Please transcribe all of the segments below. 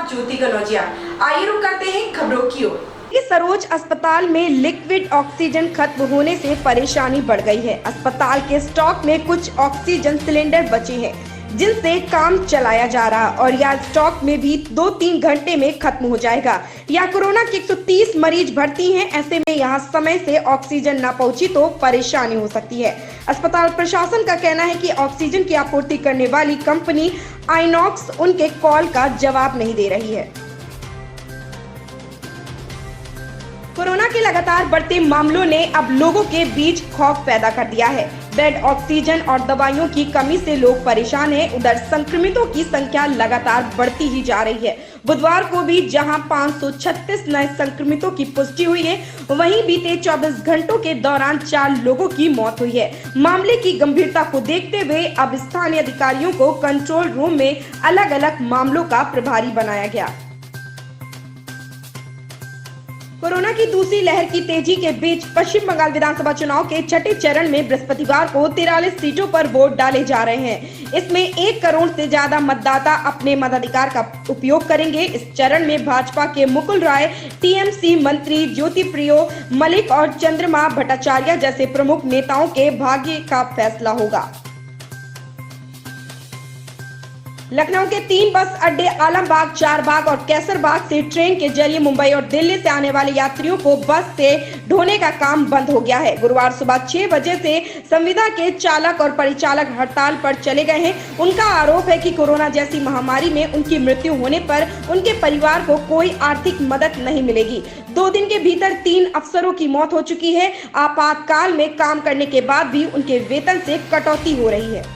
साथ ज्योति कनौजिया। आइए रुक करते हैं खबरों की ओर। सरोज अस्पताल में लिक्विड ऑक्सीजन खत्म होने से परेशानी बढ़ गई है। अस्पताल के स्टॉक में कुछ ऑक्सीजन सिलेंडर बचे हैं जिनसे काम चलाया जा रहा और यह स्टॉक में भी 2-3 घंटे में खत्म हो जाएगा। या कोरोना के 130 मरीज भर्ती हैं, ऐसे में यहाँ समय से ऑक्सीजन न पहुंची तो परेशानी हो सकती है। अस्पताल प्रशासन का कहना है कि ऑक्सीजन की आपूर्ति करने वाली कंपनी आइनॉक्स उनके कॉल का जवाब नहीं दे रही है। कोरोना के लगातार बढ़ते मामलों ने अब लोगों के बीच खौफ पैदा कर दिया है। बेड, ऑक्सीजन और दवाइयों की कमी से लोग परेशान हैं। उधर संक्रमितों की संख्या लगातार बढ़ती ही जा रही है। बुधवार को भी जहां 536 नए संक्रमितों की पुष्टि हुई है, वहीं बीते 24 घंटों के दौरान 4 लोगों की मौत हुई है। मामले की गंभीरता को देखते हुए अब स्थानीय अधिकारियों को कंट्रोल रूम में अलग अलग मामलों का प्रभारी बनाया गया। कोरोना की दूसरी लहर की तेजी के बीच पश्चिम बंगाल विधानसभा चुनाव के छठे चरण में बृहस्पतिवार को 43 सीटों पर वोट डाले जा रहे हैं। इसमें 1 करोड़ से ज्यादा मतदाता अपने मताधिकार का उपयोग करेंगे। इस चरण में भाजपा के मुकुल राय, टीएमसी मंत्री ज्योतिप्रियो मलिक और चंद्रमा भट्टाचार्य जैसे प्रमुख नेताओं के भाग्य का फैसला होगा। लखनऊ के 3 बस अड्डे आलमबाग, चारबाग और कैसरबाग से ट्रेन के जरिए मुंबई और दिल्ली से आने वाले यात्रियों को बस से ढोने का काम बंद हो गया है। गुरुवार सुबह 6 बजे से संविदा के चालक और परिचालक हड़ताल पर चले गए हैं। उनका आरोप है कि कोरोना जैसी महामारी में उनकी मृत्यु होने पर उनके परिवार को कोई आर्थिक मदद नहीं मिलेगी। 2 दिन के भीतर 3 अफसरों की मौत हो चुकी है। आपातकाल में काम करने के बाद भी उनके वेतन से कटौती हो रही है।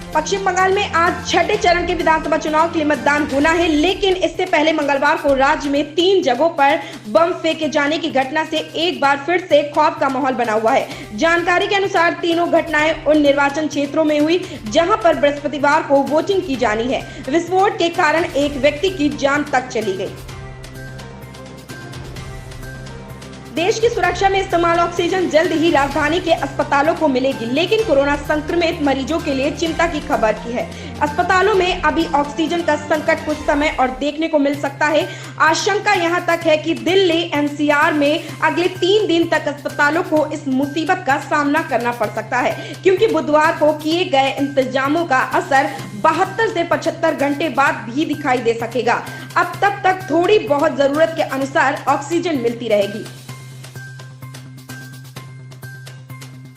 पश्चिम बंगाल में आज छठे चरण के विधानसभा चुनाव के लिए मतदान होना है, लेकिन इससे पहले मंगलवार को राज्य में 3 जगहों पर बम फेंके जाने की घटना से एक बार फिर से खौफ का माहौल बना हुआ है। जानकारी के अनुसार तीनों घटनाएं उन निर्वाचन क्षेत्रों में हुई जहां पर बृहस्पतिवार को वोटिंग की जानी है। विस्फोट के कारण एक व्यक्ति की जान तक चली गई। देश की सुरक्षा में इस्तेमाल ऑक्सीजन जल्द ही राजधानी के अस्पतालों को मिलेगी, लेकिन कोरोना संक्रमित मरीजों के लिए चिंता की खबर की है। अस्पतालों में अभी ऑक्सीजन का संकट कुछ समय और देखने को मिल सकता है। आशंका यहां तक है कि दिल्ली एनसीआर में अगले 3 दिन तक अस्पतालों को इस मुसीबत का सामना करना पड़ सकता है, क्योंकि बुधवार को किए गए इंतजामों का असर 72 से 75 घंटे बाद भी दिखाई दे सकेगा। अब तब तक थोड़ी बहुत जरूरत के अनुसार ऑक्सीजन मिलती रहेगी।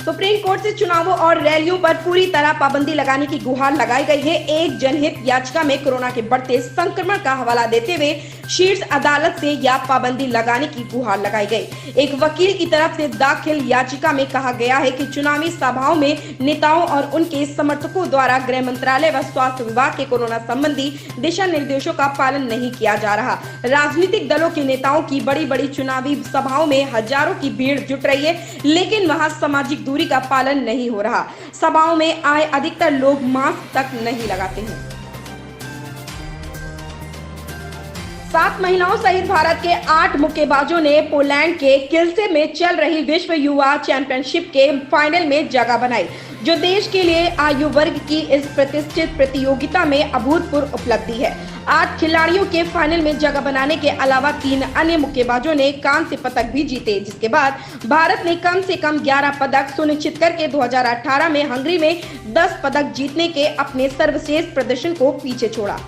सुप्रीम कोर्ट से चुनावों और रैलियों पर पूरी तरह पाबंदी लगाने की गुहार लगाई गई है। एक जनहित याचिका में कोरोना के बढ़ते संक्रमण का हवाला देते हुए शीर्ष अदालत से यह पाबंदी लगाने की गुहार लगाई गई। एक वकील की तरफ से दाखिल याचिका में कहा गया है कि चुनावी सभाओं में नेताओं और उनके समर्थकों द्वारा गृह मंत्रालय व स्वास्थ्य विभाग के कोरोना संबंधी दिशा निर्देशों का पालन नहीं किया जा रहा। राजनीतिक दलों के नेताओं की बड़ी चुनावी सभाओं में हजारों की भीड़ जुट रही है, लेकिन वहां सामाजिक दूरी का पालन नहीं हो रहा। सभाओं में आए अधिकतर लोग मास्क तक नहीं लगाते हैं। 7 महिलाओं सहित भारत के 8 मुक्केबाजों ने पोलैंड के किल्से में चल रही विश्व युवा चैंपियनशिप के फाइनल में जगह बनाई, जो देश के लिए आयु वर्ग की इस प्रतिष्ठित प्रतियोगिता में अभूतपूर्व उपलब्धि है। 8 खिलाड़ियों के फाइनल में जगह बनाने के अलावा 3 अन्य मुक्केबाजों ने कांस्य पदक भी जीते, जिसके बाद भारत ने कम से कम 11 पदक सुनिश्चित करके 2018 में हंगरी में 10 पदक जीतने के अपने सर्वश्रेष्ठ प्रदर्शन को पीछे छोड़ा।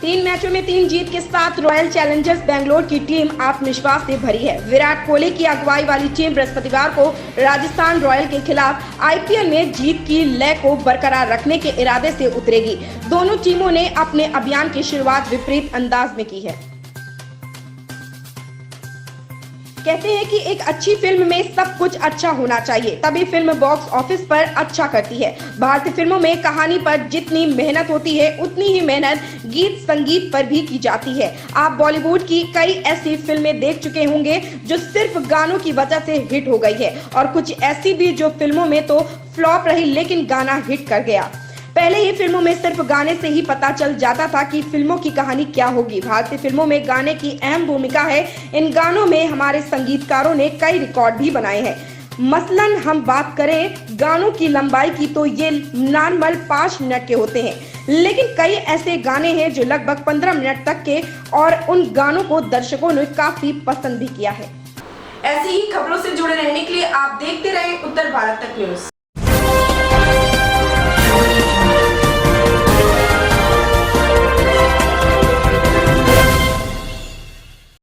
3 मैचों में 3 जीत के साथ रॉयल चैलेंजर्स बेंगलोर की टीम आत्मविश्वास से भरी है। विराट कोहली की अगुवाई वाली टीम बृहस्पतिवार को राजस्थान रॉयल के खिलाफ आईपीएल में जीत की लय को बरकरार रखने के इरादे से उतरेगी। दोनों टीमों ने अपने अभियान की शुरुआत विपरीत अंदाज में की है। कहते हैं कि एक अच्छी फिल्म में सब कुछ अच्छा होना चाहिए, तभी फिल्म बॉक्स ऑफिस पर अच्छा करती है। भारतीय फिल्मों में कहानी पर जितनी मेहनत होती है, उतनी ही मेहनत गीत संगीत पर भी की जाती है। आप बॉलीवुड की कई ऐसी फिल्में देख चुके होंगे जो सिर्फ गानों की वजह से हिट हो गई है, और कुछ ऐसी भी जो फिल्मों में तो फ्लॉप रही लेकिन गाना हिट कर गया। पहले ही फिल्मों में सिर्फ गाने से ही पता चल जाता था कि फिल्मों की कहानी क्या होगी। भारतीय फिल्मों में गाने की अहम भूमिका है। इन गानों में हमारे संगीतकारों ने कई रिकॉर्ड भी बनाए हैं। मसलन हम बात करें गानों की लंबाई की तो ये नॉर्मल 5 मिनट के होते हैं, लेकिन कई ऐसे गाने हैं जो लगभग 15 मिनट तक के, और उन गानों को दर्शकों ने काफी पसंद भी किया है। ऐसी ही खबरों से जुड़े रहने के लिए आप देखते रहें उत्तर भारत तक न्यूज।